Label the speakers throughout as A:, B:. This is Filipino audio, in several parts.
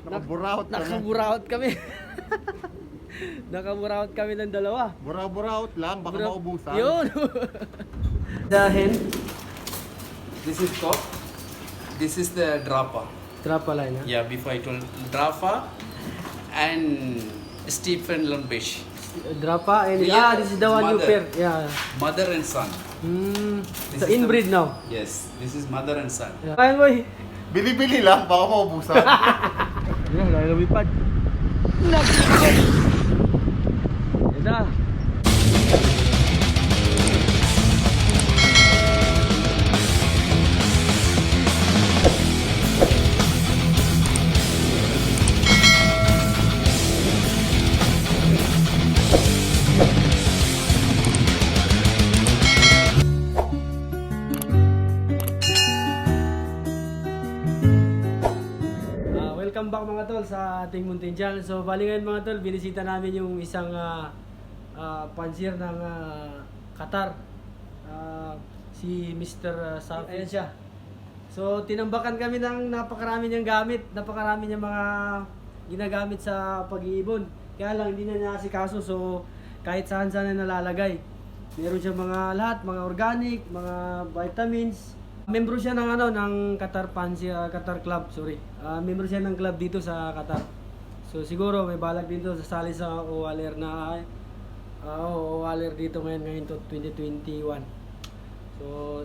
A: Nakaburaot ka na.
B: Nakaburaot kami. Nakaburaot kami ng dalawa.
A: Buraot lang, baka maubusan.
B: Yun. Dahil
C: This is cock. This is the drapa.
B: trapa line, ha?
C: Yeah, before I told drapa and Stephen Lumbish.
B: Drapa and
C: Yeah,
B: this is the one you
C: mother.
B: pair. Yeah.
C: Mother and son.
B: So
C: This is
B: inbreed
C: the-
B: now.
C: Yes, this is mother and son.
B: Yeah. Kaya boy.
A: Bili-bili lang, baka maubusan.
B: Yan, dahil lumipad. Nagsikot! Yan na. Welcome back mga tol sa ating Mountain Channel. So bali ngayon mga tol, binisita namin yung isang pansir ng Qatar. Si Mr. Saf. Ayan siya. So tinambakan kami ng napakarami niyang gamit, napakarami niyang mga ginagamit sa pag-iibon. Kaya lang hindi na niya asikaso, so kahit saan-saan na nalalagay. Meron siya mga lahat, mga organic, mga vitamins. Membro siya ng ng Qatar Qatar Club, sorry. Membro siya ng club dito sa Qatar. So siguro may balak dito sasali sa OWALER na OWALER dito ngayon to 2021. So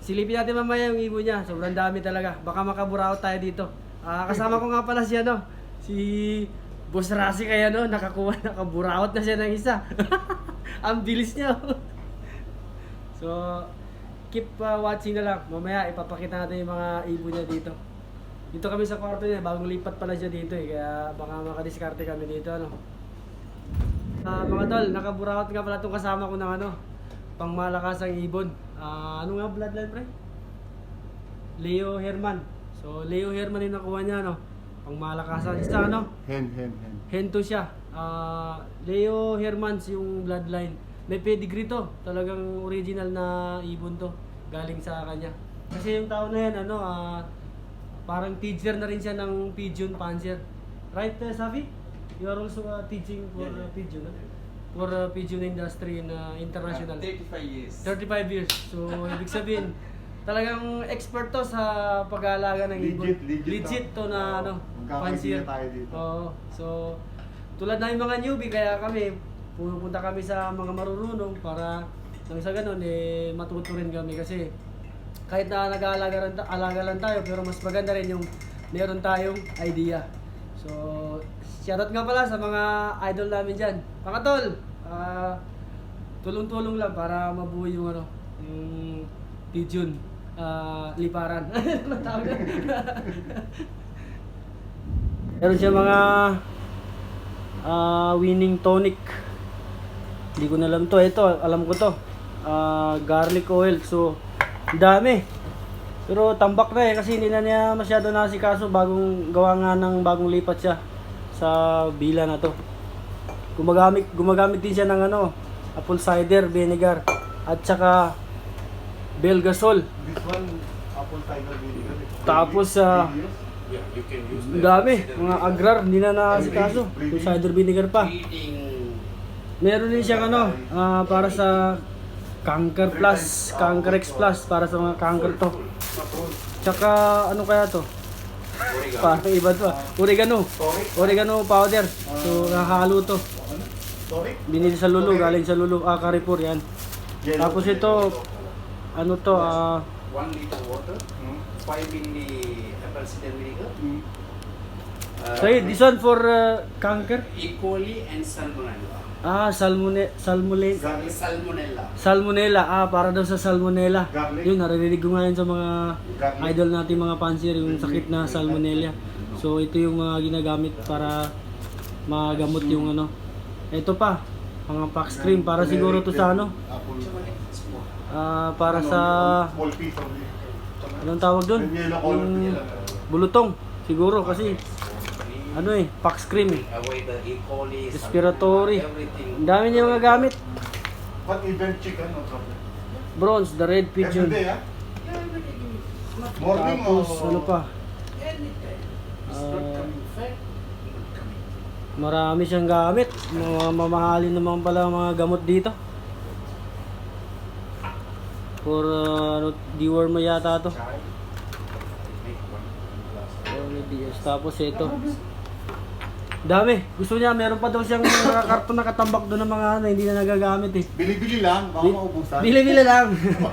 B: silipin natin mamaya yung ibon niya. Sobrang dami talaga. Baka makaburaot tayo dito. Kasama ko nga pala siya si Boss Rasi kaya nakaburaot na siya ng isa. Ang bilis niya. So keep watching na lang. Mamaya ipapakita natin yung mga ibon niya dito. Dito kami sa kwarto niya, bagong lipat pala siya dito kaya baka makadiskarte kami dito mga tol, nakaburaot nga pala itong kasama ko ng pangmalakasang ibon. Ano nga bloodline pre? Leo Herman. So Leo Herman yung nakuha niya pangmalakasan. Isa
A: Hen.
B: hen to siya. Leo Hermans yung bloodline. May pedigree to. Talagang original na ibon to. Galing sa kanya. Kasi yung tao na yan, parang teacher na rin siya ng pigeon panzer. Right, Savi? You are also teaching for pigeon, for pigeon industry in international.
C: 35 years.
B: 35 years. So, ibig sabihin, talagang expert to sa pag-aalaga ng ibon. Legit to na panzer.
A: Tayo dito.
B: Oo. So, tulad na yung mga newbie, kaya kami pupunta kami sa mga marurunong para nang sa ganun matuto rin kami kasi kahit na alaga lang tayo pero mas maganda rin yung meron tayong idea. So shoutout nga pala sa mga idol namin dyan. Mga tol, tulong-tulong lang para mabuo yung yung pigeon liparan. Ano tawag yan? Meron siya mga winning tonic. Hindi ko na alam to. Ito, alam ko to. Garlic oil. So, dami. Pero tambak na kasi hindi na niya masyado nasikaso bagong gawa nga ng bagong lipat siya sa bila na to. Gumagamit din siya ng apple cider vinegar at saka Belgasol.
A: This one, apple cider vinegar.
B: Tapos
C: Yeah, you can use
B: dami, mga agrar, hindi na nasikaso. Apple cider vinegar pa.
C: Eating.
B: Meron din siyang para sa Canker Plus, Canker X Plus, para sa mga canker to. Tsaka ano kaya to? Parang iba to Oregano powder. So nahalo to. Binili sa Lulu, galing sa Lulu, Carrefour yan. Tapos ito, ano to,
C: 1 liter water, 5 milli apple cider vinegar.
B: so this one for canker?
C: Equally and salmonella.
B: Salmonella. Para daw sa salmonella.
A: Garlic.
B: Yun, naririnig ko ngayon sa mga
A: Garlic.
B: idol natin, mga pansir, yung sakit na salmonella. So ito yung mga ginagamit para magamot yung Ito pa, mga pax cream para siguro to sa para sa
A: Small piece only.
B: anong tawag doon? Yung bulutong siguro kasi pax cream
C: Avoid the E. coli,
B: respiratory.
C: everything.
B: Ang dami niya mga gamit.
A: But even chicken, no problem.
B: Bronze, the red pigeon.
A: Every day, Morning
B: Tapos
A: or
B: ano pa?
C: Anytime. It's not coming fat.
B: Marami siyang gamit. Mga mamahalin naman pala ang mga gamot dito. For dewormer yata to. Tapos ito. Dami. Gusto niya, meron pa daw siyang mga karton nakatambak doon ng mga ano, hindi na nagagamit eh.
A: Bili-bili lang, baka maubusan.
B: Bili-bili lang.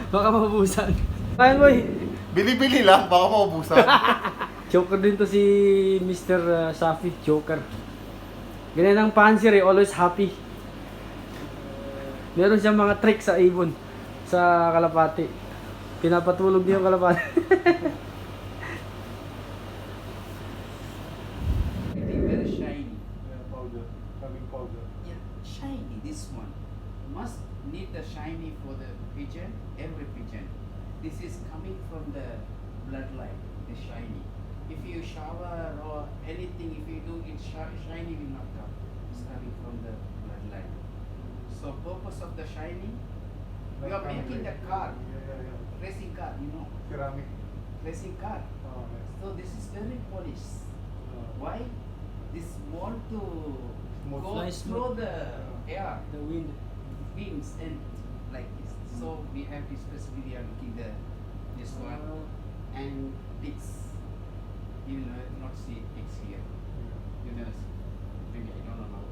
B: Baka maubusan. Ayan boy.
A: Bili-bili lang, baka maubusan.
B: Joker din to si Mr. Safi. Joker. Ganyan ang Panzer eh. Always happy. Meron siyang mga trick sa ibon. Sa kalapati. Pinapatulog niya yung kalapati.
C: Very shiny.
A: Powder, coming powder.
C: Yeah, shiny. This one must need the shiny for the pigeon. Every pigeon. This is coming from the bloodline. The shiny. If you shower or anything, if you do it, shiny will not come. It's coming from the bloodline. So purpose of the shiny, you are making the car,
A: Yeah.
C: racing car, you know,
A: Ceramic.
C: racing car.
A: Oh, yes.
C: So this is very polished. Why? This want to
A: Smooth.
C: go
B: Fly
C: through
B: smooth.
C: the air,
B: The wind.
C: winds and like this. So we have to specifically are looking the this one and ticks. You will not see ticks here. You never see. Maybe I don't know.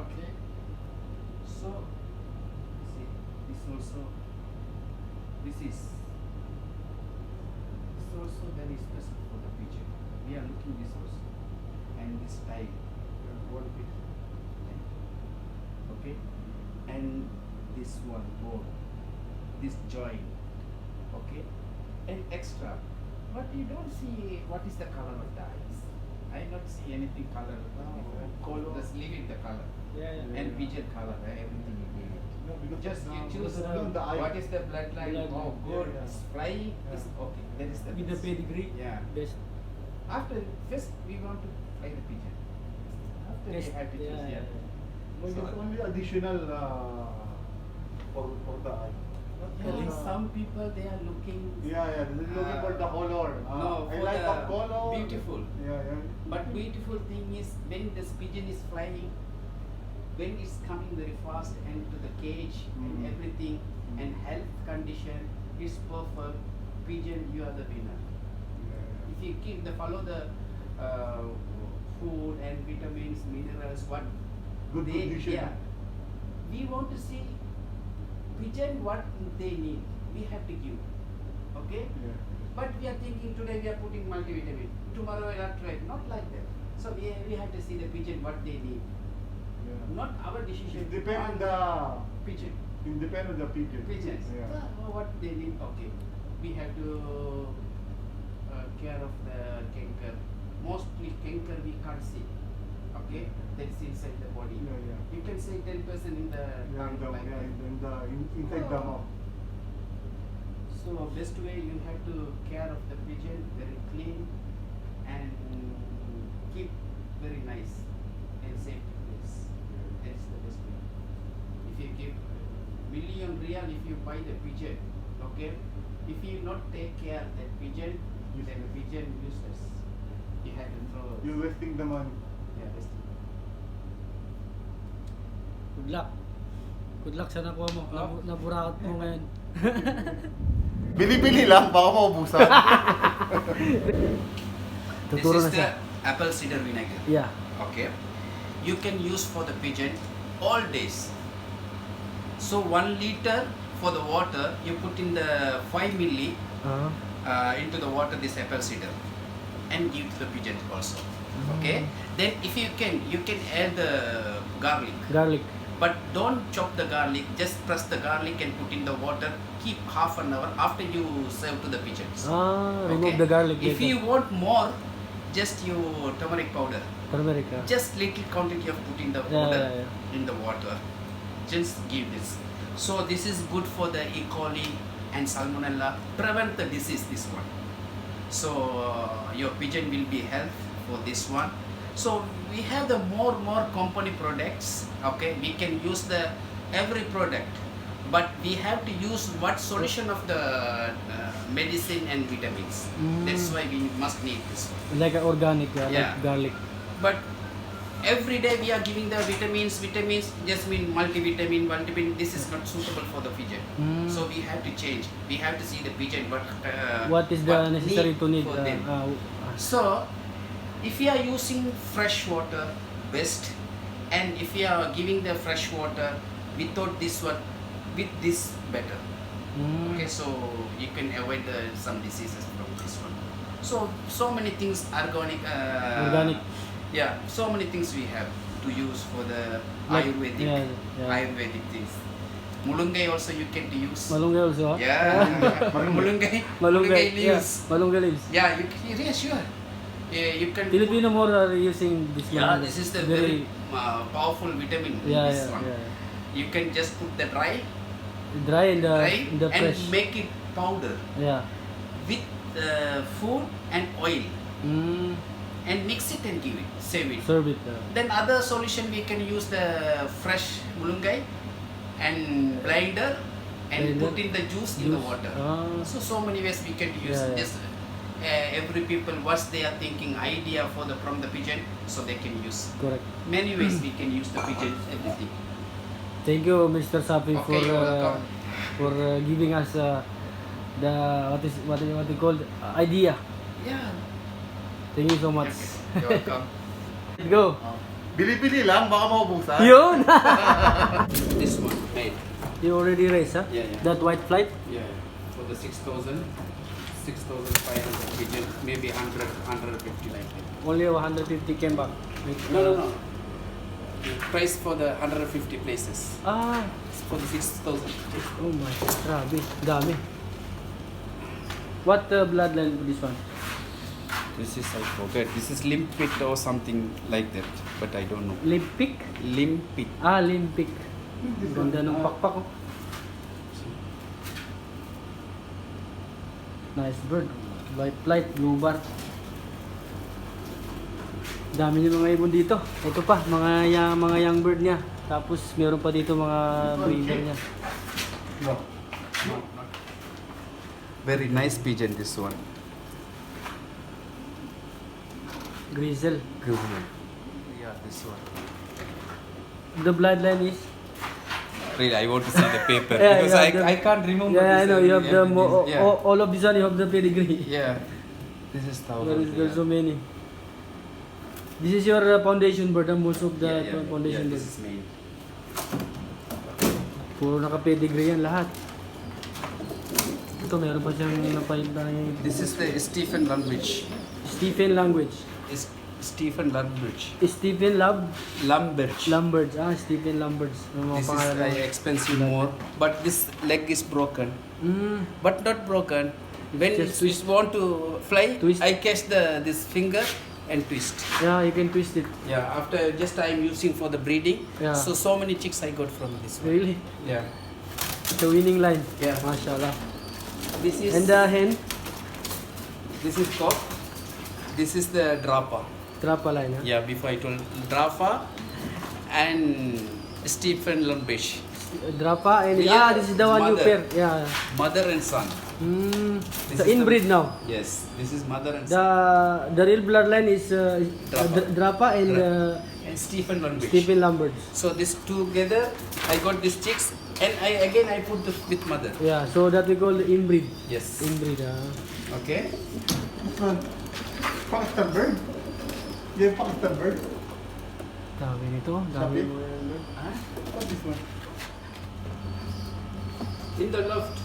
C: Okay. So see this also. This is very special for the pigeon. We are looking this also and this type.
A: One piece.
C: Okay, and this one bone, this joint, okay, and extra. But you don't see what is the color of the eyes. I not see anything color.
A: Color.
C: Just leave it the color
B: Yeah, yeah.
C: and pigeon color. Everything you leave it.
A: No, because
C: Just you choose
A: on the eye.
C: what is the bloodline.
B: Bloodline.
C: Oh, good.
A: Yeah, yeah.
C: It's flying. It's
A: Yeah.
C: okay. That is the
B: With the
C: best.
B: pedigree.
C: Yeah.
B: Best.
C: After first we want to fly the pigeon. After we
B: Best.
C: have to choose.
B: Yeah,
C: Yeah.
B: yeah.
A: Maybe
C: So-
A: only additional for the eye.
C: Yeah, some people they are looking.
A: Yeah, they're looking for the color.
C: No,
A: I
C: for
A: like
C: the
A: the color.
C: beautiful.
A: Yeah.
C: But beautiful thing is when this pigeon is flying, when it's coming very fast and to the cage and
A: Mm.
C: everything and health condition is perfect, pigeon you are the winner.
A: Yeah.
C: If you keep the follow the food and vitamins, minerals, what
A: Good
C: they
A: condition.
C: yeah. We want to see pigeon what they need. We have to give. Okay?
A: Yeah.
C: But we are thinking today we are putting multivitamin. Tomorrow we are trying. Not like that. So we have to see the pigeon what they need.
A: Yeah.
C: Not our decision.
A: It depends on the
C: pigeon.
A: it depends on the pigeon.
C: Pigeons.
A: Yeah.
C: What they need. Okay. We have to care of the canker. Mostly canker we can't see. Okay. That is inside the body.
A: Yeah.
C: You can say 10% in the tongue like that.
A: Inside the mouth.
C: So best way you have to care of the pigeon very clean and keep very nice and safe place. That's the best way. If you give million real if you buy the pigeon, okay? If you not take care of that pigeon, then pigeon useless. You have to throw.
A: You're wasting the money.
C: Yeah, wasting.
B: Good luck. Good luck sa nakuha mo. Naburaot mo ngayon.
A: Bili-bili lang, baka maubusan.
B: Tuturo na
C: This is the
B: siya.
C: apple cider vinegar.
B: Yeah.
C: Okay, you can use for the pigeon all days. So 1 liter for the water, you put in the 5 milli into the water this apple cider and give to the pigeon also. Okay, then if you can add the garlic,
B: Garlic.
C: but don't chop the garlic, just press the garlic and put in the water, keep half an hour after you serve to the pigeons.
B: Remove the garlic.
C: If you want more, just you turmeric powder.
B: Turmeric.
C: Just little quantity of putting the
B: Yeah,
C: powder
B: yeah, yeah.
C: in the water. Just give this. So this is good for the E. coli and Salmonella. Prevent the disease. This one. So your pigeon will be health for this one. So we have the more company products. Okay, we can use the every product, but we have to use what solution of the medicine and vitamins. That's why we must need this one.
B: Like organic,
C: Yeah.
B: like garlic.
C: But every day we are giving the vitamins just mean multivitamin. This is not suitable for the pigeon. So we have to change. We have to see the pigeon
B: What is the
C: what
B: necessary to need?
C: for them. So if you are using fresh water, best. And if you are giving the fresh water without this one, with this better. Okay, so you can avoid some diseases from this one. So many things organic.
B: Organic.
C: Yeah, so many things we have to use for the
B: Like,
C: Ayurvedic.
B: yeah.
C: Ayurvedic things. Mulunggay also you can use.
B: Malunggay also?
C: Yeah, mulunggay.
B: Malunggay,
C: leaves.
B: yeah. Malunggay leaves.
C: Yeah, yeah, sure. Yeah, you can.
B: Filipino more are using this
C: Yeah,
B: malunggay.
C: this is the very powerful vitamin in
B: yeah,
C: this
B: yeah,
C: one.
B: yeah.
C: You can just put the dry
B: Dry and the
C: and
B: fresh.
C: make it powder
B: Yeah.
C: with food and oil
B: Mm,
C: and mix it and give it, save it.
B: serve it.
C: Then other solution we can use the fresh mulunggay and blender and
B: Blender.
C: put in the juice in the
B: Juice.
C: water.
B: Ah.
C: So many ways we can use.
B: Yeah, yeah.
C: Just every people what they are thinking idea for the from the pigeon, so they can use.
B: Correct.
C: Many ways we can use the pigeon everything.
B: Thank you, Mr. Sapi,
C: Okay, you're welcome.
B: for giving us the what you call idea.
C: Yeah.
B: Thank you so much.
C: Okay. You're welcome.
B: Let's go.
A: Bili-bili lang, baka maubusan.
B: Yun!
C: This one, made.
B: You already raised, huh?
C: Yeah, yeah.
B: That white flight?
C: Yeah, for the 6,500 pigeon, maybe 150 like that.
B: Only 150 came back.
C: No. The price for the 150 places.
B: Ah,
C: It's for the 6,000.
B: oh my, grabe, dami. What bloodline this one?
C: This is, I forget. This is limpet or something like that, but I don't know.
B: Limpic?
C: Limpet.
B: Ah, limpic. Ganda ng pakpak, oh. Nice bird. White flight, blue bar. Dami niya mga ibon dito. Ito pa, mga young bird niya. Tapos meron pa dito mga breeder niya.
C: No. Very nice pigeon, this one.
B: Grizzle.
C: Yeah, this one.
B: The bloodline is?
C: Really, I want to see the paper
B: Yeah,
C: because
B: yeah,
C: I can't remember.
B: Yeah, I
C: this,
B: know. You have the
C: yeah.
B: all of this one. You have the pedigree.
C: Yeah. This is
B: There's so many. This is your foundation bird. Most of the foundation
C: this
B: bird.
C: is main.
B: Puro naka-pedigree yan lahat. Ito, meron pa siyang napahimta na yung
C: This is the Stephen Lumbridge.
B: Stephen language.
C: Is Stephen Lumbridge.
B: Stephen
C: Lumbridge.
B: Lombards. Ah, Stephen Lombards. Yung mga
C: This is
B: pangalan.
C: expensive more, but this leg is broken.
B: Mm.
C: But not broken. When
B: Just
C: you want to fly,
B: Twist.
C: I catch this finger and twist.
B: Yeah, you can twist it.
C: Yeah, after just I'm using for the breeding.
B: Yeah.
C: So many chicks I got from this one.
B: Really?
C: Yeah.
B: The winning line.
C: Yeah.
B: Mashallah.
C: This is
B: And the hen?
C: this is cock. This is the drapa.
B: Trapa line, huh?
C: Yeah, before I told drapa and Stephen Lumbridge.
B: Drapa and
C: Yeah,
B: this is the one you
C: mother.
B: pair. Yeah.
C: Mother and son.
B: Mm.
C: This
B: So
C: is
B: inbreed now.
C: Yes, this is mother and son.
B: The real bloodline is
C: Drapa.
B: Drapa and
C: And Stephen Lumbridge.
B: Stephen Lombards.
C: So this together, I got these chicks, and I put with mother.
B: Yeah, so that we call inbreed.
C: Yes.
B: Inbreed.
C: Okay.
A: This one, Pakistan bird. Yeah, Pakistan bird.
B: Dami nito. Dami
A: Sabi?
B: mga bird.
C: Huh?
A: What's this one?
C: In the loft,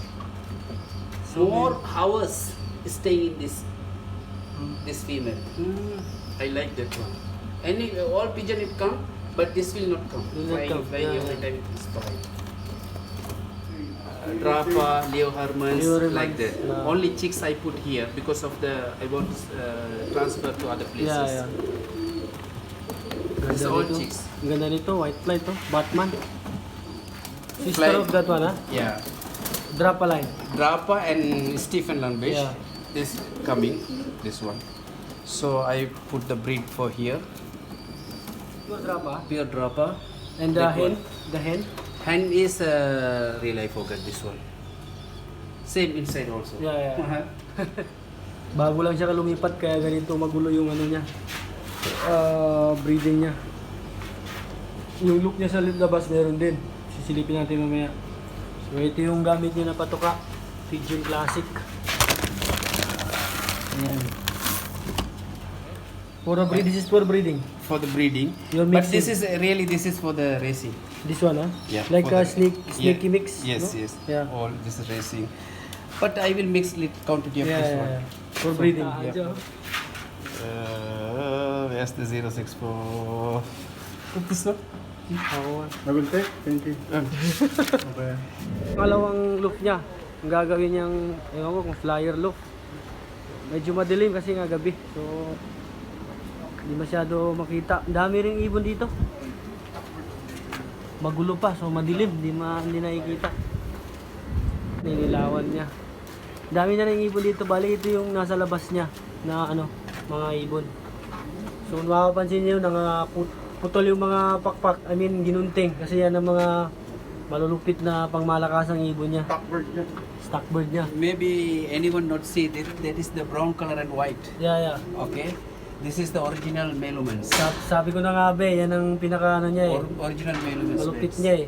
B: So
C: more hours staying in this female.
B: Mm.
C: I like that one. All pigeon it come, but this will not come.
B: Will not come,
C: Flying
B: yeah.
C: every time it is flying. Drapa, Leo Hermans,
B: Leo Hermans,
C: like that.
B: yeah.
C: Only chicks I put here because of I want transfer to other places.
B: Yeah, yeah.
C: These
B: Ganda
C: are all
B: nito.
C: chicks.
B: Ang ganda nito, white flight to. Batman. Sister
C: Fly.
B: of that one, ha?
C: Yeah.
B: Drapa line.
C: Drapa and Stephen Lumbridge.
B: Yeah.
C: This coming, this one. So I put the breed for here.
B: Pure Drapa.
C: Pure Drapa.
B: And the
C: That
B: hen.
C: one.
B: The hen.
C: Hand is real, I forgot this one. Same inside also.
B: Yeah, yeah. Bago lang siya lumipat kaya ganito magulo yung ano niya. Breeding niya. yung look niya sa labas meron din. Sisilipin natin mamaya. So ito yung gamit niya na patuka. Pigeon Classic. Ayan. This is for breeding.
C: For the breeding.
B: You're
C: But
B: mixing.
C: this is for the racing.
B: This one, huh?
C: Yeah.
B: Like
C: for
B: a
C: the-
B: snaky mix.
C: Yes,
B: no?
C: yes.
B: Yeah.
C: All this is racing. But I will mix little quantity of
B: Yeah,
C: this
B: yeah,
C: one.
B: yeah. For breeding.
C: yeah. Where's the 064? Put this one.
A: I will take. Thank you. Okay.
B: Pangalawang loop niya. Ang gagawin niyang, ewan ko kung flyer loop. Medyo madilim kasi nga gabi. So, hindi masyado makita. Ang dami ring ibon dito. Magulo pa, so madilim. Hindi nakikita. Nililawan niya. Ang dami na ring ibon dito. Bali, ito yung nasa labas niya na ano, mga ibon. So, mapapansin niyo, putol yung mga pakpak, ginunting. Kasi yan ang mga malulupit na pangmalakasang ibon niya.
A: Stockbird niya.
B: Stockbird niya.
C: Maybe anyone not see that. That is the brown color and white.
B: Yeah.
C: Okay. This is the original Melomans.
B: Sabi ko na nga be, yan ang pinaka ano niya eh.
C: Original Melomans.
B: Malupit
C: mix.
B: niya eh.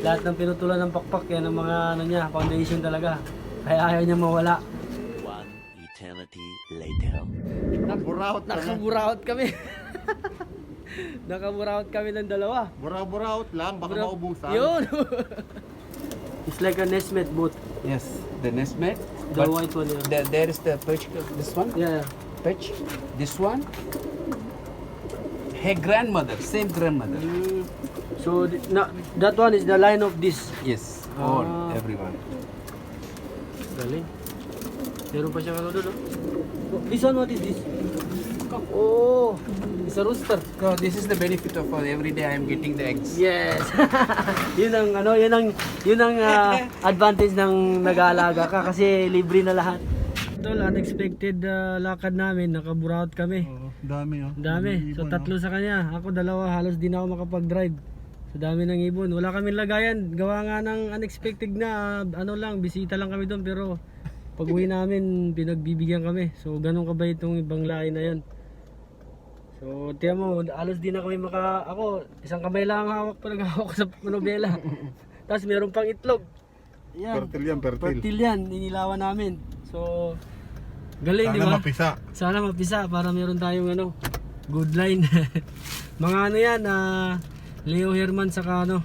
B: Lahat ng pinutulan ng pakpak, yan ang mga ano niya, foundation talaga. Kaya ayaw niya mawala.
D: One eternity later.
A: Buraot kami.
B: Nakaburaot kami. Nakaburaot kami ng dalawa.
A: Buraot lang, baka maubusan.
B: Yun! It's like a Nesmet boat.
C: Yes, the Nesmet.
B: The white one, yeah.
C: There is the perch. This one.
B: Yeah.
C: Perch. This one. Her grandmother, same grandmother.
B: So, that one is the line of this.
C: Yes, all,
B: Ah.
C: everyone.
B: Galing. Meron pa siyang ano doon, no? Oh, this one, what is this? Oh, it's a rooster.
C: So this is the benefit of every day I am getting the eggs.
B: Yes. yun ang advantage ng nag-aalaga ka kasi libre na lahat. Tol, unexpected lakad namin, nakaburaot kami.
A: Oo, dami oh.
B: Dami. So
A: Ibon,
B: tatlo sa kanya. Ako dalawa, halos di na ako makapag-drive. So dami ng ibon. Wala kaming lagayan. Gawa nga ng unexpected na bisita lang kami doon pero pag uwi namin, pinagbibigyan kami. So ganun kabait itong ibang lahi na yun. So tiyan mo, halos di na kami ako, isang kamay lang ang hawak pa naghahawak sa nobela. Tapos meron pang itlog. Yan.
A: Fertile yan, fertile.
B: Fertile yan, inilawan namin. So, galing, di
A: Sana
B: ba?
A: mapisa.
B: Sana mapisa para meron tayong good line. Mga yan, Leo Herman saka ano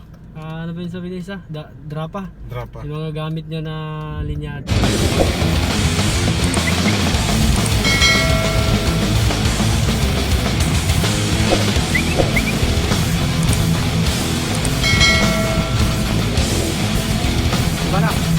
B: ba yung sabi niya isa? Drapa.
A: Drapa.
B: Yung mga gamit niya na linyado. Bana.